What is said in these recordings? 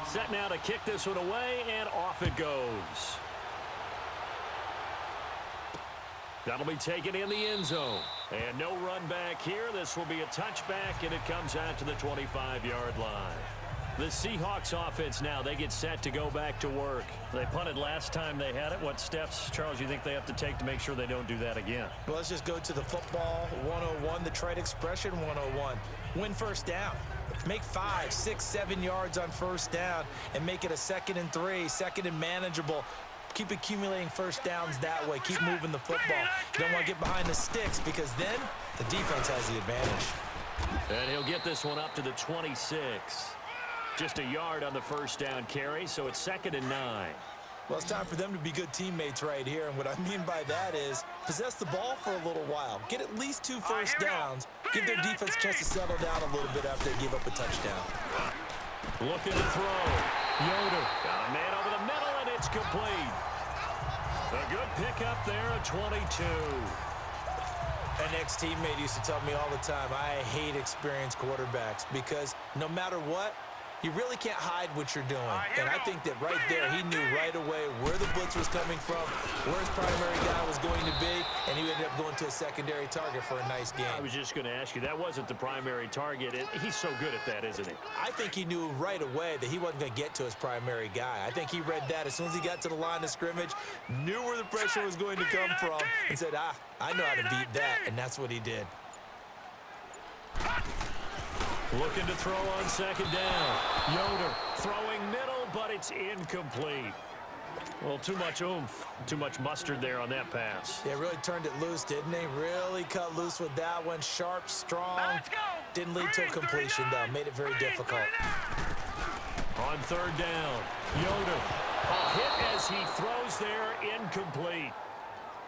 Set now to kick this one away, and off it goes. That'll be taken in the end zone. And no run back here. This will be a touchback, and it comes out to the 25-yard line. The Seahawks offense now, they get set to go back to work. They punted last time they had it. What steps, Charles, you think they have to take to make sure they don't do that again? Well, let's just go to the football 101, the trade expression 101. Win first down. Make 5, 6, 7 yards on first down and make it a 2nd and 3, 2nd and manageable. Keep accumulating first downs that way. Keep moving the football. You don't want to get behind the sticks because then the defense has the advantage. And he'll get this one up to the 26. Just a yard on the first down carry, so it's 2nd and 9. Well, it's time for them to be good teammates right here, and what I mean by that is possess the ball for a little while. Get at least 2 first downs. Give their defense a chance to settle down a little bit after they give up a touchdown. Looking to throw. Yoder got a man over the middle, and it's complete. A good pickup there at 22. An ex-teammate used to tell me all the time, I hate experienced quarterbacks because no matter what, you really can't hide what you're doing. And I think that right there, he knew right away where the blitz was coming from, where his primary guy was going to be, and he ended up going to a secondary target for a nice game. I was just going to ask you, that wasn't the primary target. He's so good at that, isn't he? I think he knew right away that he wasn't going to get to his primary guy. I think he read that as soon as he got to the line of scrimmage, knew where the pressure was going to come from, and said, I know how to beat that, and that's what he did. Looking to throw on 2nd down. Yoder throwing middle, but it's incomplete. Well, too much oomph, too much mustard there on that pass. Yeah, really turned it loose, didn't he? Really cut loose with that one. Sharp, strong. Didn't lead to a completion, though. Made it very difficult. On 3rd down, Yoder. A hit as he throws there, incomplete.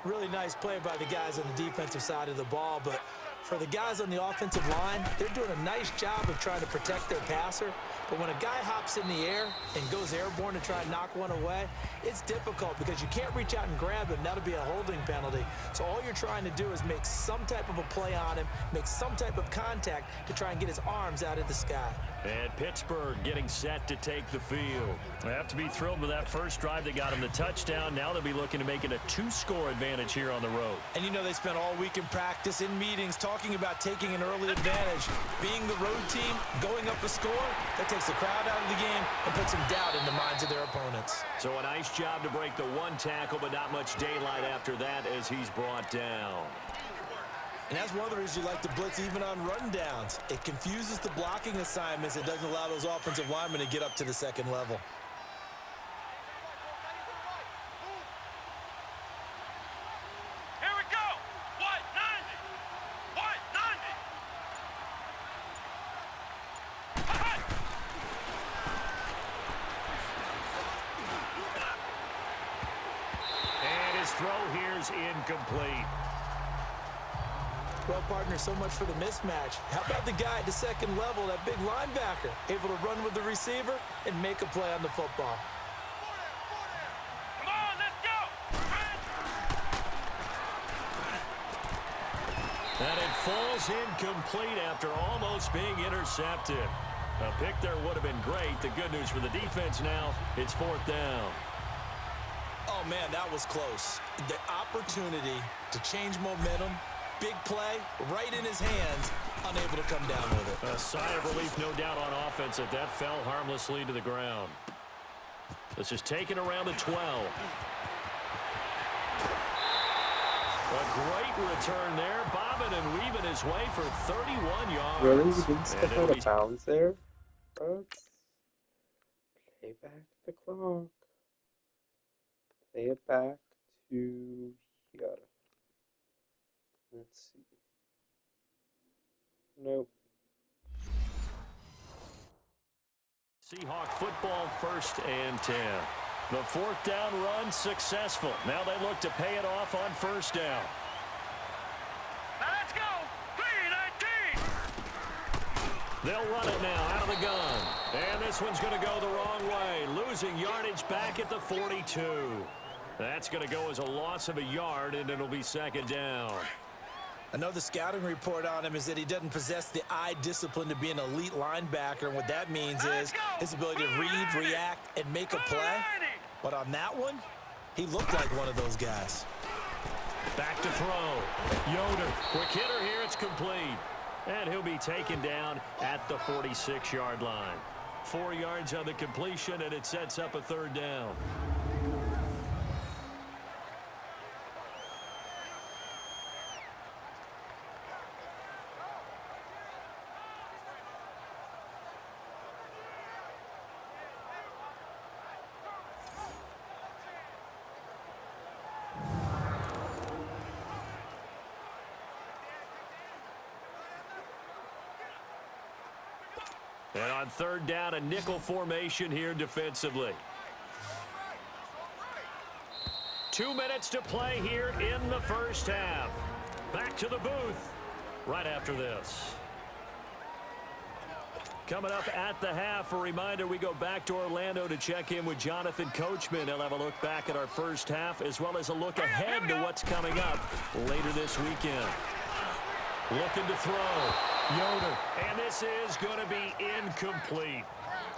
Really nice play by the guys on the defensive side of the ball, but for the guys on the offensive line, they're doing a nice job of trying to protect their passer. But when a guy hops in the air and goes airborne to try and knock one away, it's difficult because you can't reach out and grab him. That'll be a holding penalty. So all you're trying to do is make some type of a play on him, make some type of contact to try and get his arms out of the sky. And Pittsburgh getting set to take the field. They have to be thrilled with that first drive that got him the touchdown. Now they'll be looking to make it a 2-score advantage here on the road. And you know they spent all week in practice, in meetings, talking about taking an early advantage. Being the road team, going up a score, that takes the crowd out of the game and puts some doubt in the minds of their opponents. So a nice job to break the 1 tackle, but not much daylight after that as he's brought down. And that's one of the reasons you like to blitz even on rundowns. It confuses the blocking assignments. It doesn't allow those offensive linemen to get up to the 2nd level. Here we go. What? 90. What? 90. And his throw here's incomplete. Well, partner, so much for the mismatch. How about the guy at the 2nd level, that big linebacker, able to run with the receiver and make a play on the football? Come on, let's go. And it falls incomplete after almost being intercepted. A pick there would have been great. The good news for the defense now, it's 4th down. Oh, man, that was close. The opportunity to change momentum, big play, right in his hands, unable to come down with it. A sigh of relief, no doubt, on offense that fell harmlessly to the ground. This is taken around the 12. A great return there, bobbing and weaving his way for 31 yards. Really? You didn't step out of bounds there, folks? Play back the clock. Play it back to here. Let's see. Nope. Seahawk football, 1st and 10. The 4th down run successful. Now they look to pay it off on 1st down. Now let's go. 3-19. They'll run it now out of the gun. And this one's going to go the wrong way. Losing yardage back at the 42. That's going to go as a loss of a yard, and it'll be 2nd down. I know the scouting report on him is that he doesn't possess the eye discipline to be an elite linebacker, and what that means is his ability to read, react, and make a play. But on that one, he looked like one of those guys. Back to throw. Yoder, quick hitter here, it's complete. And he'll be taken down at the 46-yard line. 4 yards on the completion, and it sets up a third down. And on third down, a nickel formation here defensively. 2 minutes to play here in the first half. Back to the booth right after this. Coming up at the half, a reminder, we go back to Orlando to check in with Jonathan Coachman. He'll have a look back at our first half as well as a look ahead to what's coming up later this weekend. Looking to throw. Yoder. And this is going to be incomplete.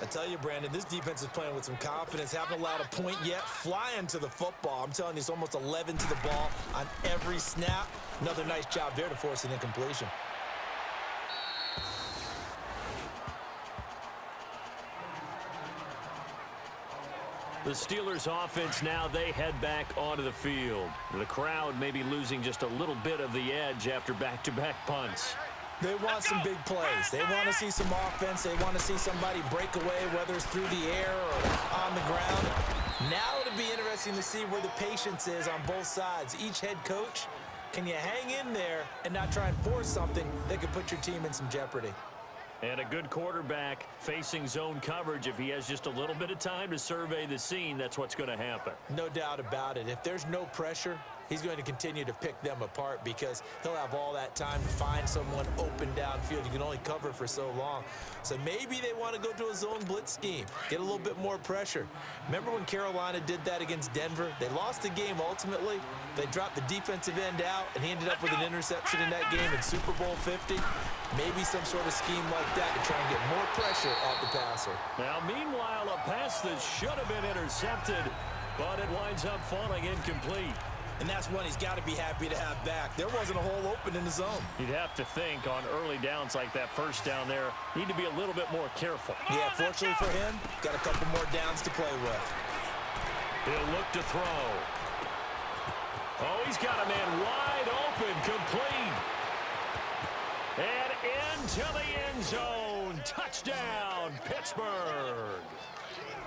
I tell you, Brandon, this defense is playing with some confidence. Haven't allowed a point yet. Flying to the football. I'm telling you, it's almost 11 to the ball on every snap. Another nice job there to force an incompletion. The Steelers offense now, they head back onto the field. The crowd may be losing just a little bit of the edge after back-to-back punts. They want some big plays. They want to see some offense. They want to see somebody break away, whether it's through the air or on the ground. Now it'll be interesting to see where the patience is on both sides. Each head coach, can you hang in there and not try and force something that could put your team in some jeopardy? And a good quarterback facing zone coverage. If he has just a little bit of time to survey the scene, that's what's going to happen. No doubt about it. If there's no pressure, he's going to continue to pick them apart because he'll have all that time to find someone open downfield. You can only cover for so long. So maybe they want to go to a zone blitz scheme, get a little bit more pressure. Remember when Carolina did that against Denver? They lost the game ultimately. They dropped the defensive end out, and he ended up with an interception in that game in Super Bowl 50. Maybe some sort of scheme like that to try and get more pressure at the passer. Now, meanwhile, a pass that should have been intercepted, but it winds up falling incomplete. And that's one he's got to be happy to have back. There wasn't a hole open in the zone. You'd have to think on early downs like that first down there, need to be a little bit more careful. Yeah, fortunately for him, got a couple more downs to play with. He'll look to throw. Oh, he's got a man wide open, complete. And into the end zone. Touchdown, Pittsburgh.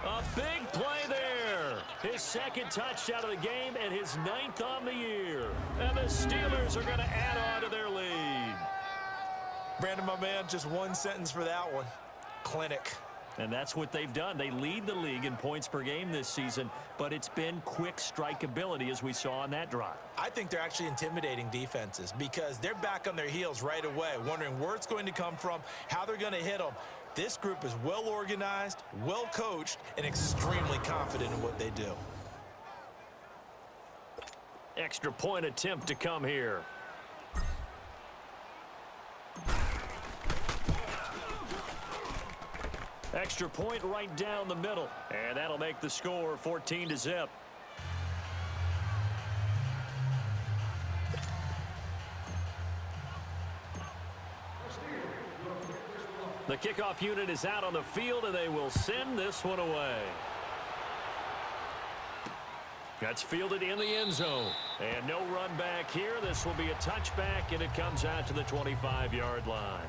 A big play there. His second touchdown of the game and his 9th on the year. And the Steelers are going to add on to their lead. Brandon, my man, just one sentence for that one. Clinic. And that's what they've done. They lead the league in points per game this season, but it's been quick strikeability as we saw on that drive. I think they're actually intimidating defenses because they're back on their heels right away, wondering where it's going to come from, how they're going to hit them. This group is well organized, well coached, and extremely confident in what they do. Extra point attempt to come here. Extra point right down the middle. And that'll make the score 14-0. The kickoff unit is out on the field, and they will send this one away. That's fielded in the end zone. And no run back here. This will be a touchback, and it comes out to the 25-yard line.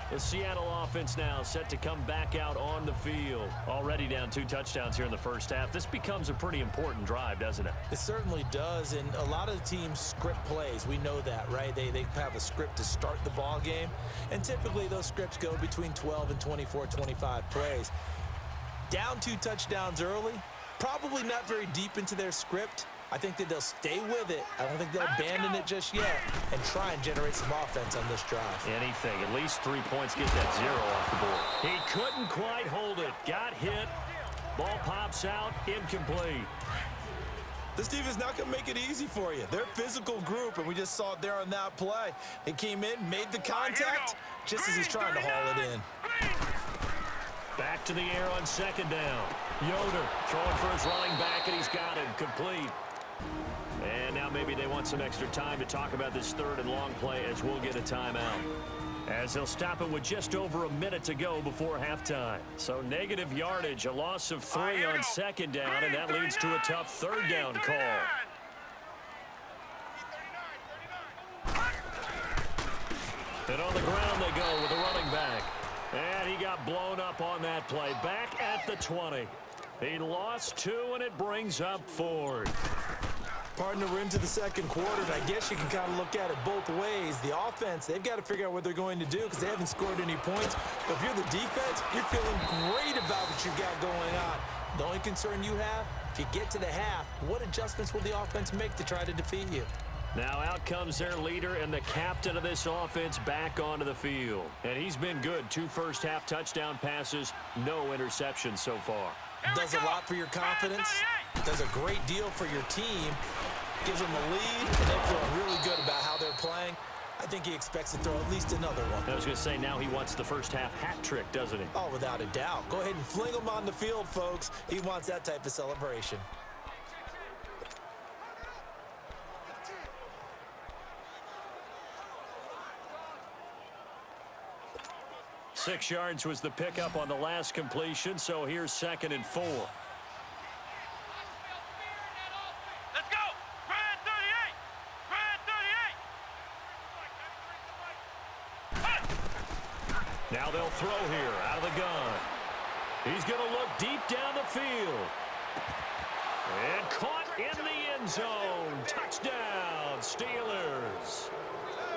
The Seattle offense now set to come back out on the field. Already down 2 touchdowns here in the first half. This becomes a pretty important drive, doesn't it? It certainly does, and a lot of the teams script plays. We know that, right? They have a script to start the ball game, and typically those scripts go between 12 and 24, 25 plays. Down 2 touchdowns early, probably not very deep into their script. I think that they'll stay with it. I don't think they'll abandon it just yet and try and generate some offense on this drive. Anything. At least 3 points. Get that 0 off the board. He couldn't quite hold it. Got hit. Ball pops out. Incomplete. This team is not going to make it easy for you. They're a physical group, and we just saw it there on that play. They came in, made the contact, just as he's trying to haul it in. Back to the air on second down. Yoder throwing for his running back, and he's got him complete. And now maybe they want some extra time to talk about this third and long play as we'll get a timeout. As they'll stop it with just over a minute to go before halftime. So negative yardage, a loss of 3 on second down, and that leads to a tough third down call. And on the ground they go with a running back. And he got blown up on that play. Back at the 20. He lost 2, and it brings up 4th. Partner, we're into the second quarter, and I guess you can kind of look at it both ways. The offense, they've got to figure out what they're going to do because they haven't scored any points. But if you're the defense, you're feeling great about what you've got going on. The only concern you have, if you get to the half, what adjustments will the offense make to try to defeat you? Now out comes their leader and the captain of this offense back onto the field. And he's been good. 2 first-half touchdown passes, no interceptions so far. Does a lot for your confidence, does a great deal for your team, gives them a lead, and they're feeling really good about how they're playing. I think he expects to throw at least another one. I was going to say, now he wants the first-half hat trick, doesn't he? Oh, without a doubt. Go ahead and fling him on the field, folks. He wants that type of celebration. Six yards was the pickup on the last completion, so here's 2nd and 4. Let's go! Brad 38! Brad 38! Now they'll throw here out of the gun. He's going to look deep down the field. And caught in the end zone. Touchdown, Steelers.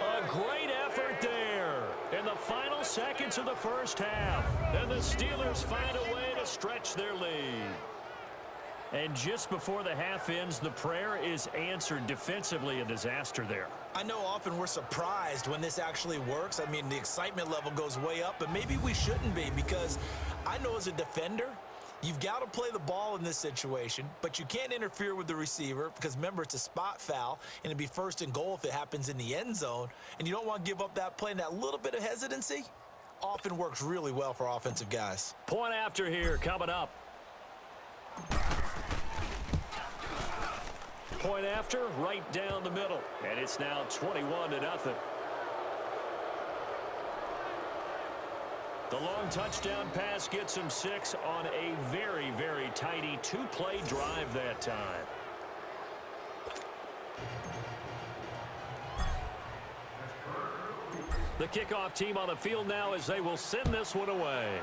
A great effort there in the final seconds of the first half. And the Steelers find a way to stretch their lead. And just before the half ends, the prayer is answered. Defensively, a disaster there. I know often we're surprised when this actually works. I mean, the excitement level goes way up, but maybe we shouldn't be because I know as a defender, you've got to play the ball in this situation, but you can't interfere with the receiver because, remember, it's a spot foul, and it'd be 1st and goal if it happens in the end zone, and you don't want to give up that play, and that little bit of hesitancy often works really well for offensive guys. Point after here coming up. Point after right down the middle, and it's now 21-0. The long touchdown pass gets him 6 on a very, very tidy 2-play drive that time. The kickoff team on the field now as they will send this one away.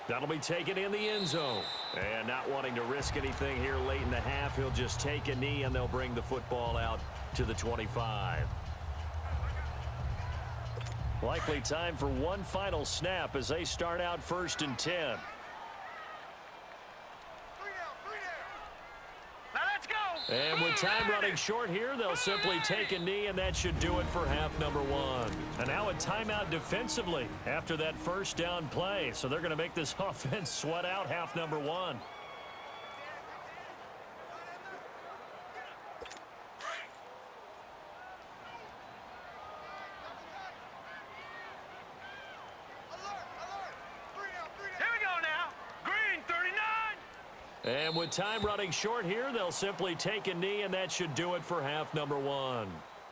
That'll be taken in the end zone. And not wanting to risk anything here late in the half, he'll just take a knee and they'll bring the football out to the 25. Likely time for one final snap as they start out 1st and 10. Now let's go! And with time running short here, they'll simply take a knee, and that should do it for half number 1. And now a timeout defensively after that first down play. So they're going to make this offense sweat out half number 1. And with time running short here, they'll simply take a knee, and that should do it for half number 1.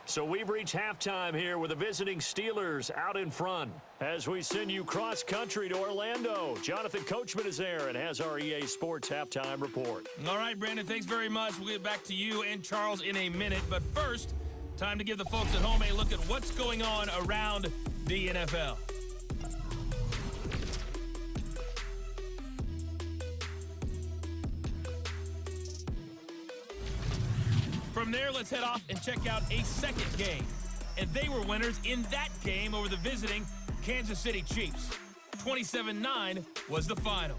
So we've reached halftime here with the visiting Steelers out in front. As we send you cross-country to Orlando, Jonathan Coachman is there and has our EA Sports halftime report. All right, Brandon, thanks very much. We'll get back to you and Charles in a minute. But first, time to give the folks at home a look at what's going on around the NFL. From there, let's head off and check out a second game. And they were winners in that game over the visiting Kansas City Chiefs. 27-9 was the final.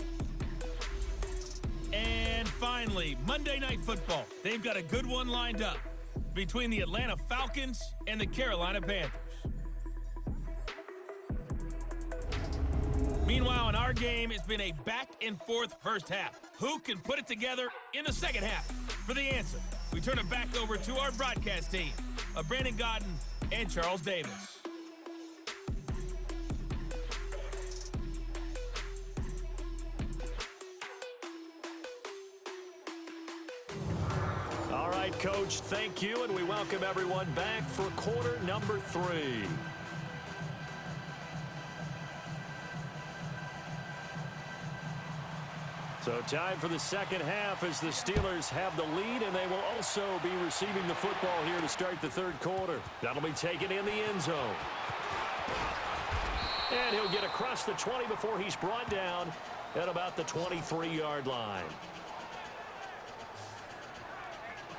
And finally, Monday Night Football. They've got a good one lined up between the Atlanta Falcons and the Carolina Panthers. Meanwhile, in our game, it's been a back-and-forth first half. Who can put it together in the second half? For the answer, we turn it back over to our broadcast team of Brandon Godden and Charles Davis. All right, Coach, thank you, and we welcome everyone back for quarter number 3. So time for the second half as the Steelers have the lead, and they will also be receiving the football here to start the third quarter. That'll be taken in the end zone. And he'll get across the 20 before he's brought down at about the 23-yard line.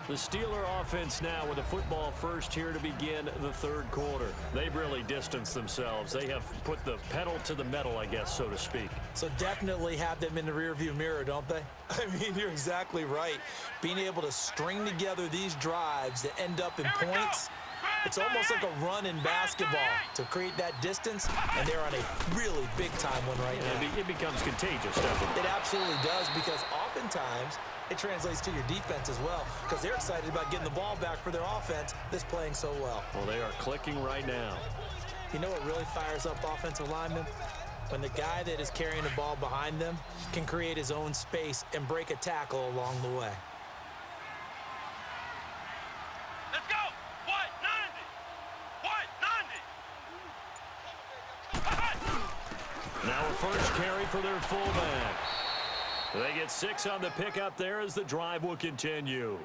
The Steeler offense now with the football first here to begin the third quarter. They've really distanced themselves. They have put the pedal to the metal, I guess, so to speak. So definitely have them in the rearview mirror, don't they? I mean, you're exactly right. Being able to string together these drives that end up in points, it's almost like a run in basketball to create that distance, and they're on a really big-time one right now. It becomes contagious, doesn't it? It absolutely does, because oftentimes it translates to your defense as well, because they're excited about getting the ball back for their offense that's playing so well. Well, they are clicking right now. You know what really fires up offensive linemen? When the guy that is carrying the ball behind them can create his own space and break a tackle along the way. Let's go. What? 90. Now a first carry for their fullback. They get 6 on the pickup there as the drive will continue.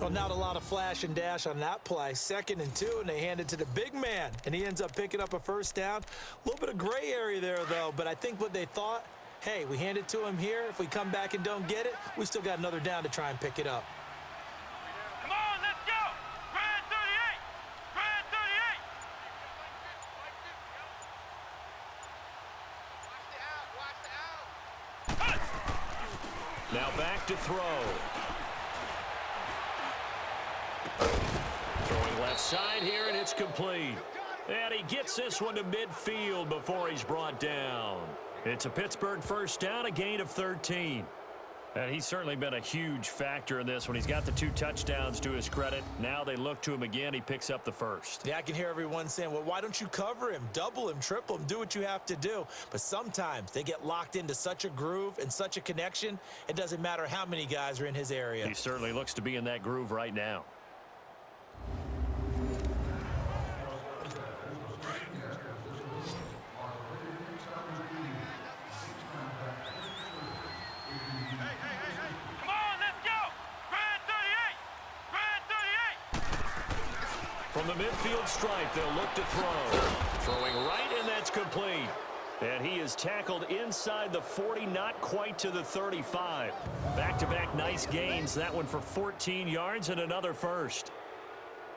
Well, not a lot of flash and dash on that play. 2nd and 2, and they hand it to the big man, and he ends up picking up a first down. A little bit of gray area there, though, but I think what they thought, hey, we hand it to him here. If we come back and don't get it, we still got another down to try and pick it up. Come on, let's go. Brand 38. Brand 38. Now back to throw. Throwing left side here, and it's complete. And he gets this one to midfield before he's brought down. It's a Pittsburgh first down, a gain of 13. And he's certainly been a huge factor in this when he's got the 2 touchdowns to his credit. Now they look to him again. He picks up the first. Yeah, I can hear everyone saying, well, why don't you cover him, double him, triple him, do what you have to do. But sometimes they get locked into such a groove and such a connection, it doesn't matter how many guys are in his area. He certainly looks to be in that groove right now. From the midfield stripe, they'll look to throw. Throwing right, and that's complete. And he is tackled inside the 40, not quite to the 35. Back-to-back nice gains. That one for 14 yards and another first.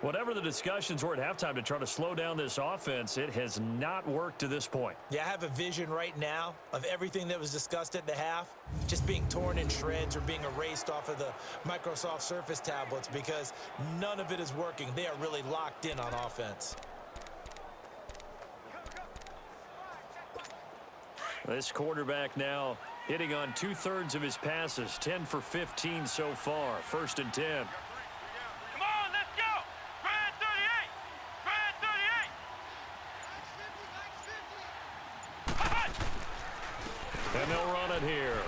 Whatever the discussions were at halftime to try to slow down this offense, it has not worked to this point. Yeah, I have a vision right now of everything that was discussed at the half just being torn in shreds or being erased off of the Microsoft Surface tablets, because none of it is working. They are really locked in on offense. This quarterback now hitting on 2/3 of his passes, 10 for 15 so far. 1st and 10. Come on, let's go. Brand 38. Brand 38. And they'll run it here.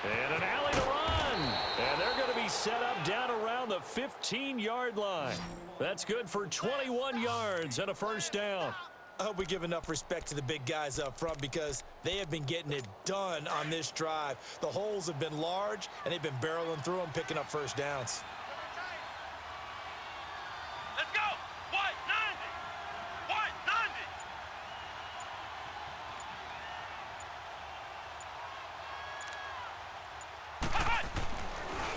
And an alley to run. And they're going to be set up down around the 15-yard line. That's good for 21 yards and a first down. I hope we give enough respect to the big guys up front, because they have been getting it done on this drive. The holes have been large, and they've been barreling through them, picking up first downs. Let's go. What? 90. What? 90.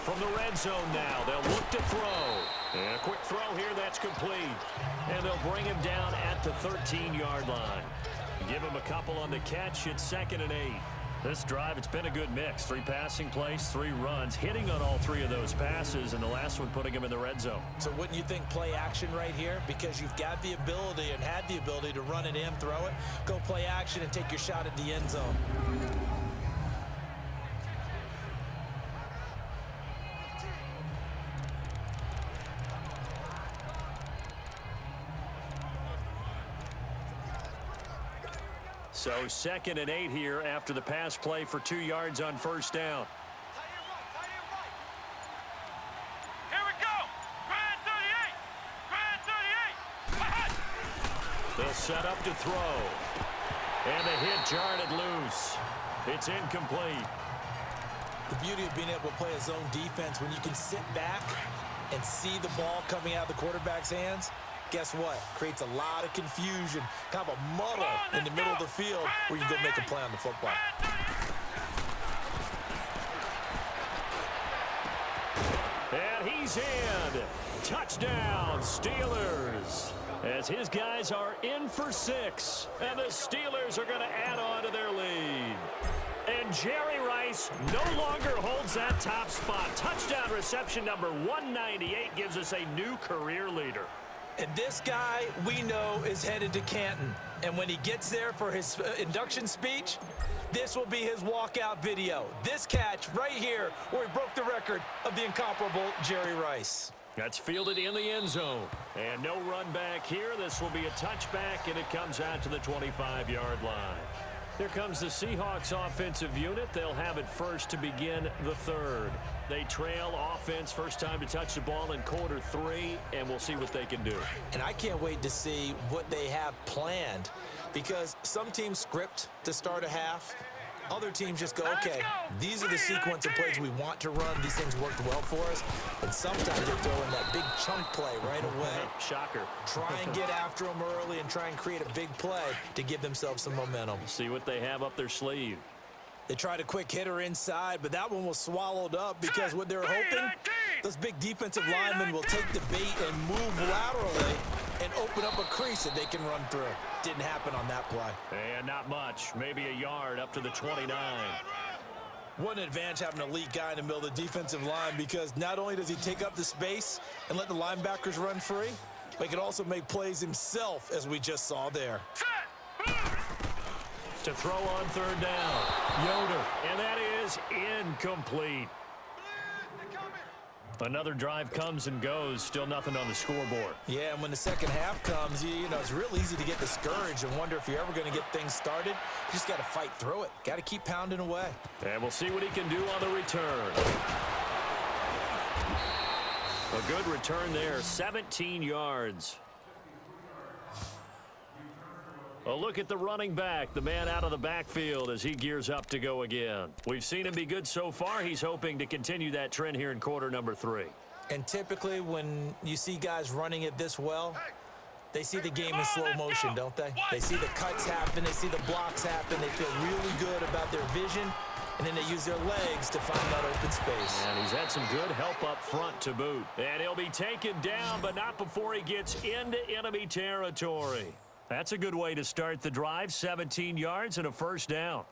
From the red zone now, they'll look to throw. And a quick throw here, that's complete. And they'll bring him down at the 13-yard line. Give him a couple on the catch. It's 2nd and 8. This drive, it's been a good mix. 3 passing plays, 3 runs, hitting on all 3 of those passes, and the last one putting him in the red zone. So wouldn't you think play action right here? Because you've got the ability and had the ability to run it in, throw it, go play action and take your shot at the end zone. So 2nd and 8 here after the pass play for 2 yards on first down. Here we go. Grand 38. Grand 38. They'll set up to throw. And the hit jarred it loose. It's incomplete. The beauty of being able to play a zone defense when you can sit back and see the ball coming out of the quarterback's hands, guess what? Creates a lot of confusion, kind of a muddle in the middle of the field where you can go make a play on the football. And he's in. Touchdown, Steelers. As his guys are in for 6. And the Steelers are going to add on to their lead. And Jerry Rice no longer holds that top spot. Touchdown reception number 198 gives us a new career leader. And this guy, we know, is headed to Canton. And when he gets there for his induction speech, this will be his walkout video. This catch right here where he broke the record of the incomparable Jerry Rice. That's fielded in the end zone. And no run back here. This will be a touchback, and it comes out to the 25-yard line. Here comes the Seahawks offensive unit. They'll have it first to begin the 3rd. They trail offense first time to touch the ball in quarter 3, and we'll see what they can do. And I can't wait to see what they have planned, because some teams script to start a half. Other teams just go, okay, these are the sequence of plays we want to run. These things worked well for us. And sometimes they throw in that big chunk play right away. Shocker. Try and get after them early and try and create a big play to give themselves some momentum. See what they have up their sleeve. They tried a quick hitter inside, but that one was swallowed up because what they're hoping, those big defensive linemen will take the bait and move laterally and open up a crease that they can run through. Didn't happen on that play. And not much. Maybe a yard up to the 29. What an advantage having an elite guy in the middle of the defensive line, because not only does he take up the space and let the linebackers run free, but he can also make plays himself, as we just saw there. To throw on 3rd down. Yoder. And that is incomplete. Another drive comes and goes. Still nothing on the scoreboard. Yeah, and when the second half comes, you know, it's real easy to get discouraged and wonder if you're ever going to get things started. You just got to fight through it. Got to keep pounding away. And we'll see what he can do on the return. A good return there, 17 yards. A look at the running back, the man out of the backfield as he gears up to go again. We've seen him be good so far. He's hoping to continue that trend here in quarter number 3. And typically when you see guys running it this well, they see the game in slow motion, don't they? They see the cuts happen. They see the blocks happen. They feel really good about their vision, and then they use their legs to find that open space. And he's had some good help up front to boot. And he'll be taken down, but not before he gets into enemy territory. That's a good way to start the drive, 17 yards and a first down.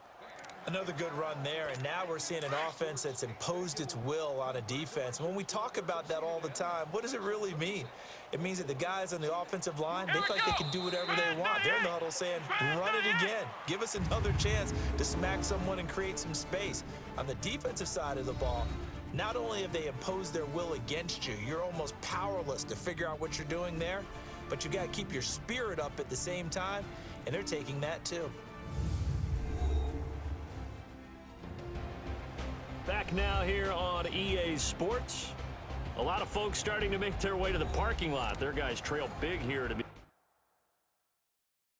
Another good run there, and now we're seeing an offense that's imposed its will on a defense. When we talk about that all the time, what does it really mean? It means that the guys on the offensive line, they feel like they can do whatever they want. They're in the huddle saying, run it again. Give us another chance to smack someone and create some space. On the defensive side of the ball, not only have they imposed their will against you, you're almost powerless to figure out what you're doing there, but you got to keep your spirit up at the same time, and they're taking that too. Back now here on EA Sports. A lot of folks starting to make their way to the parking lot. Their guys trail big here to be